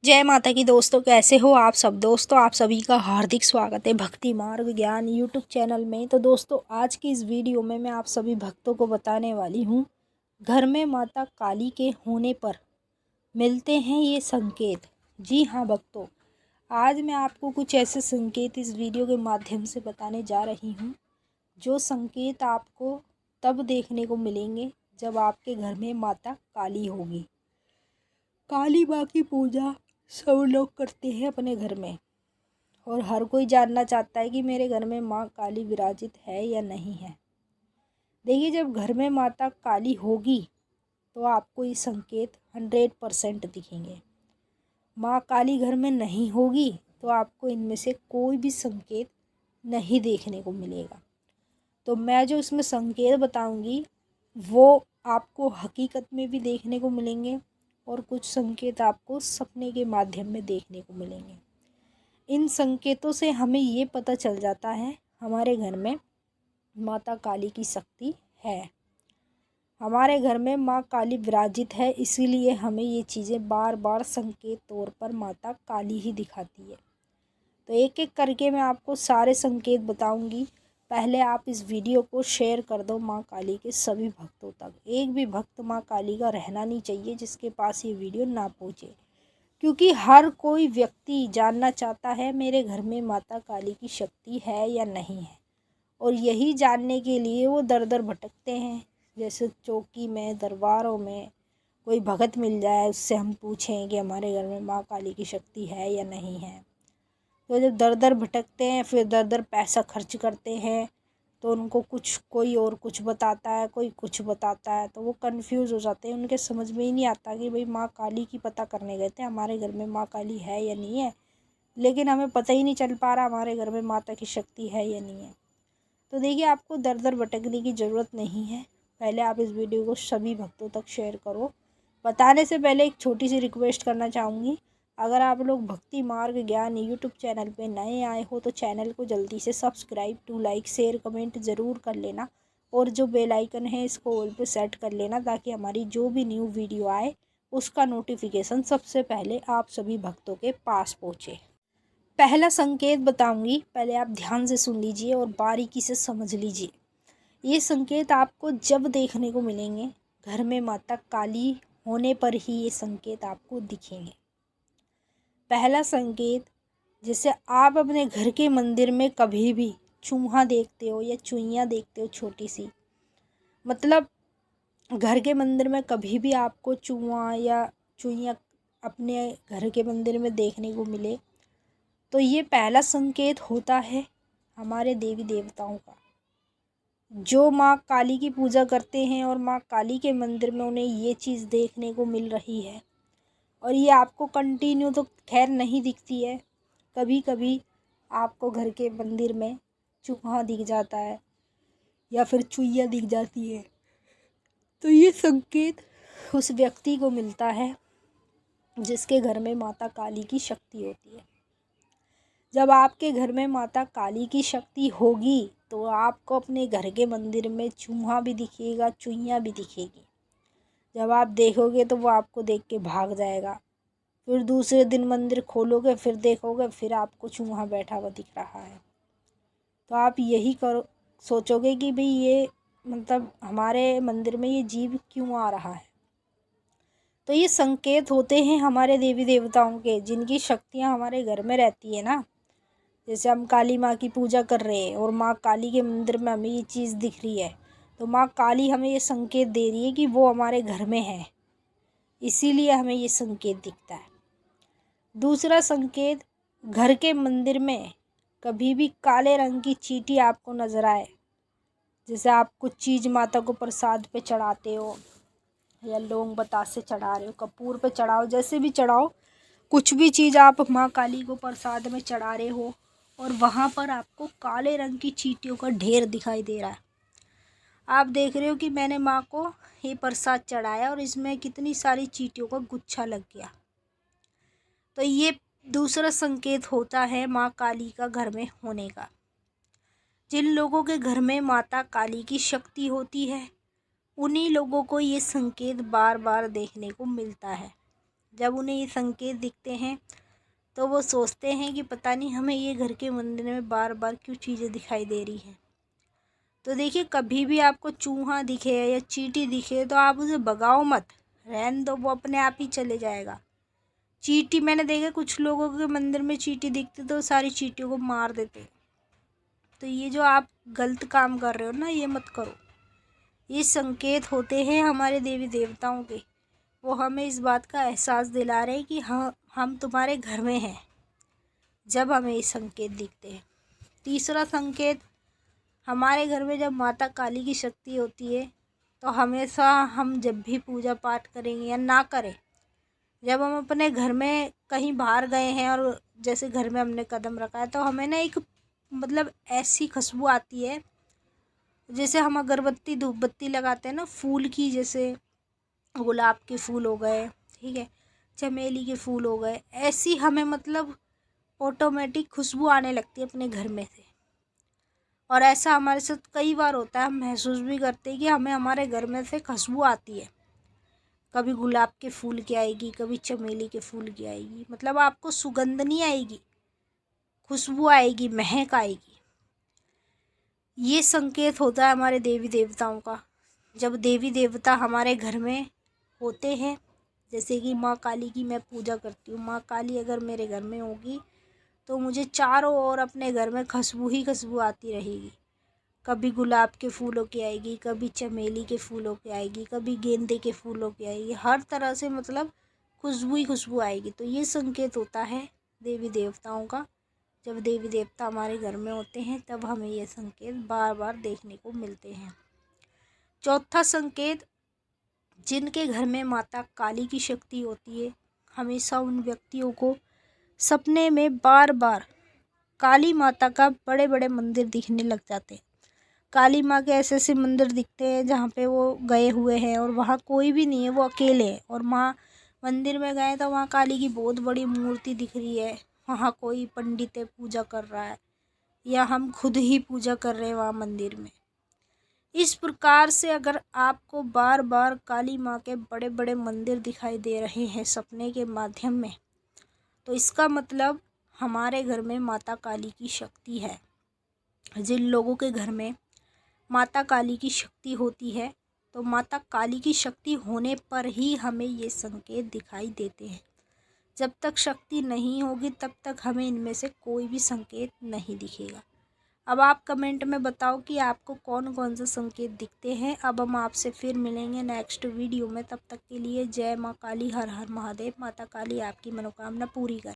जय माता की दोस्तों, कैसे हो आप सब। दोस्तों आप सभी का हार्दिक स्वागत है भक्ति मार्ग ज्ञान यूट्यूब चैनल में। तो दोस्तों आज की इस वीडियो में मैं आप सभी भक्तों को बताने वाली हूँ, घर में माता काली के होने पर मिलते हैं ये संकेत। जी हाँ भक्तों, आज मैं आपको कुछ ऐसे संकेत इस वीडियो के माध्यम से बताने जा रही हूँ, जो संकेत आपको तब देखने को मिलेंगे जब आपके घर में माता काली होगी। काली माँ की पूजा सब लोग करते हैं अपने घर में, और हर कोई जानना चाहता है कि मेरे घर में माँ काली विराजित है या नहीं है। देखिए, जब घर में माता काली होगी तो आपको ये संकेत 100% दिखेंगे। माँ काली घर में नहीं होगी तो आपको इनमें से कोई भी संकेत नहीं देखने को मिलेगा। तो मैं जो इसमें संकेत बताऊंगी वो आपको हकीकत में भी देखने को मिलेंगे, और कुछ संकेत आपको सपने के माध्यम में देखने को मिलेंगे। इन संकेतों से हमें ये पता चल जाता है हमारे घर में माता काली की शक्ति है, हमारे घर में माँ काली विराजित है। इसीलिए हमें ये चीज़ें बार बार संकेत तौर पर माता काली ही दिखाती है। तो एक एक करके मैं आपको सारे संकेत बताऊंगी। पहले आप इस वीडियो को शेयर कर दो माँ काली के सभी भक्तों तक। एक भी भक्त माँ काली का रहना नहीं चाहिए जिसके पास ये वीडियो ना पहुँचे, क्योंकि हर कोई व्यक्ति जानना चाहता है मेरे घर में माता काली की शक्ति है या नहीं है, और यही जानने के लिए वो दर दर भटकते हैं। जैसे चौकी में, दरबारों में कोई भगत मिल जाए, उससे हम पूछें कि हमारे घर में माँ काली की शक्ति है या नहीं है। तो जब दर दर भटकते हैं, फिर दर दर पैसा खर्च करते हैं, तो उनको कोई और कुछ बताता है, कोई कुछ बताता है, तो वो कंफ्यूज हो जाते हैं। उनके समझ में ही नहीं आता कि भाई माँ काली की पता करने गए थे, हमारे घर में माँ काली है या नहीं है, लेकिन हमें पता ही नहीं चल पा रहा हमारे घर में माता की शक्ति है या नहीं है। तो देखिए, आपको दर दर भटकने की ज़रूरत नहीं है। पहले आप इस वीडियो को सभी भक्तों तक शेयर करो। बताने से पहले एक छोटी सी रिक्वेस्ट करना चाहूँगी, अगर आप लोग भक्ति मार्ग ज्ञान यूट्यूब चैनल पे नए आए हो तो चैनल को जल्दी से subscribe to like share comment ज़रूर कर लेना, और जो बेल आइकन है इसको ऑल पे सेट कर लेना, ताकि हमारी जो भी न्यू वीडियो आए उसका नोटिफिकेशन सबसे पहले आप सभी भक्तों के पास पहुँचे। पहला संकेत बताऊंगी, पहले आप ध्यान से सुन लीजिए और बारीकी से समझ लीजिए। ये संकेत आपको जब देखने को मिलेंगे, घर में माता काली होने पर ही ये संकेत आपको दिखेंगे। पहला संकेत, जैसे आप अपने घर के मंदिर में कभी भी चूहा देखते हो या चुईयाँ देखते हो छोटी सी, मतलब घर के मंदिर में कभी भी आपको चूहा या चुईयाँ अपने घर के मंदिर में देखने को मिले, तो ये पहला संकेत होता है हमारे देवी देवताओं का, जो माँ काली की पूजा करते हैं और माँ काली के मंदिर में उन्हें ये चीज़ देखने को मिल रही है। और ये आपको कंटिन्यू तो खैर नहीं दिखती है, कभी कभी आपको घर के मंदिर में चूहा दिख जाता है या फिर चुईया दिख जाती है, तो ये संकेत उस व्यक्ति को मिलता है जिसके घर में माता काली की शक्ति होती है। जब आपके घर में माता काली की शक्ति होगी तो आपको अपने घर के मंदिर में चूहा भी दिखेगा, चुईयाँ भी दिखेगी। जब आप देखोगे तो वो आपको देख के भाग जाएगा। फिर दूसरे दिन मंदिर खोलोगे, फिर देखोगे, फिर आपको चूहा बैठा हुआ दिख रहा है। तो आप यही करो, सोचोगे कि भाई ये मतलब हमारे मंदिर में ये जीव क्यों आ रहा है। तो ये संकेत होते हैं हमारे देवी देवताओं के, जिनकी शक्तियाँ हमारे घर में रहती है ना। जैसे हम काली माँ की पूजा कर रहे हैं और माँ काली के मंदिर में हमें ये चीज़ दिख रही है, तो माँ काली हमें ये संकेत दे रही है कि वो हमारे घर में है, इसीलिए हमें ये संकेत दिखता है। दूसरा संकेत, घर के मंदिर में कभी भी काले रंग की चींटी आपको नज़र आए, जैसे आप कुछ चीज़ माता को प्रसाद पे चढ़ाते हो या लौंग बतासे चढ़ा रहे हो, कपूर पे चढ़ाओ, जैसे भी चढ़ाओ, कुछ भी चीज़ आप माँ काली को प्रसाद में चढ़ा रहे हो और वहाँ पर आपको काले रंग की चींटियों का ढेर दिखाई दे रहा है। आप देख रहे हो कि मैंने माँ को ये प्रसाद चढ़ाया और इसमें कितनी सारी चींटियों का गुच्छा लग गया। तो ये दूसरा संकेत होता है माँ काली का घर में होने का। जिन लोगों के घर में माता काली की शक्ति होती है, उन्हीं लोगों को ये संकेत बार बार देखने को मिलता है। जब उन्हें ये संकेत दिखते हैं तो वो सोचते हैं कि पता नहीं हमें ये घर के मंदिर में बार बार क्यों चीज़ें दिखाई दे रही हैं। तो देखिए, कभी भी आपको चूहा दिखे या चींटी दिखे तो आप उसे भगाओ मत, रहने दो, वो अपने आप ही चले जाएगा। चींटी, मैंने देखा कुछ लोगों के मंदिर में चींटी दिखती तो सारी चींटियों को मार देते। तो ये जो आप गलत काम कर रहे हो ना, ये मत करो। ये संकेत होते हैं हमारे देवी देवताओं के। वो हमें इस बात का एहसास दिला रहे हैं कि हाँ, हम तुम्हारे घर में हैं, जब हमें ये संकेत दिखते हैं। तीसरा संकेत, हमारे घर में जब माता काली की शक्ति होती है तो हमेशा हम जब भी पूजा पाठ करेंगे या ना करें, जब हम अपने घर में कहीं बाहर गए हैं और जैसे घर में हमने कदम रखा है, तो हमें ना एक मतलब ऐसी खुशबू आती है, जैसे हम अगरबत्ती धूप बत्ती लगाते हैं ना फूल की, जैसे गुलाब के फूल हो गए, ठीक है, चमेली के फूल हो गए, ऐसी हमें मतलब ऑटोमेटिक खुशबू आने लगती है अपने घर में से। और ऐसा हमारे साथ कई बार होता है, हम महसूस भी करते हैं कि हमें हमारे घर में से खुशबू आती है। कभी गुलाब के फूल की आएगी, कभी चमेली के फूल की आएगी, मतलब आपको सुगंध नहीं आएगी, खुशबू आएगी, महक आएगी। ये संकेत होता है हमारे देवी देवताओं का। जब देवी देवता हमारे घर में होते हैं, जैसे कि माँ काली की मैं पूजा करती हूँ, माँ काली अगर मेरे घर में होगी तो मुझे चारों ओर अपने घर में खुशबू ही खुशबू आती रहेगी। कभी गुलाब के फूलों की आएगी, कभी चमेली के फूलों की आएगी, कभी गेंदे के फूलों की आएगी, हर तरह से मतलब खुशबू ही खुशबू आएगी। तो ये संकेत होता है देवी देवताओं का। जब देवी देवता हमारे घर में होते हैं तब हमें ये संकेत बार बार देखने को मिलते हैं। चौथा संकेत, जिनके घर में माता काली की शक्ति होती है, हमेशा उन व्यक्तियों को सपने में बार बार काली माता का बड़े बड़े मंदिर दिखने लग जाते हैं। काली माँ के ऐसे ऐसे मंदिर दिखते हैं जहाँ पे वो गए हुए हैं और वहाँ कोई भी नहीं है, वो अकेले हैं, और माँ मंदिर में गए तो वहाँ काली की बहुत बड़ी मूर्ति दिख रही है, वहाँ कोई पंडित है पूजा कर रहा है, या हम खुद ही पूजा कर रहे हैं वहाँ मंदिर में। इस प्रकार से अगर आपको बार बार काली माँ के बड़े बड़े मंदिर दिखाई दे रहे हैं सपने के माध्यम में, तो इसका मतलब हमारे घर में माता काली की शक्ति है। जिन लोगों के घर में माता काली की शक्ति होती है, तो माता काली की शक्ति होने पर ही हमें ये संकेत दिखाई देते हैं। जब तक शक्ति नहीं होगी तब तक हमें इनमें से कोई भी संकेत नहीं दिखेगा। अब आप कमेंट में बताओ कि आपको कौन कौन से संकेत दिखते हैं। अब हम आपसे फिर मिलेंगे नेक्स्ट वीडियो में, तब तक के लिए जय माँ काली, हर हर महादेव। माता काली आपकी मनोकामना पूरी करे।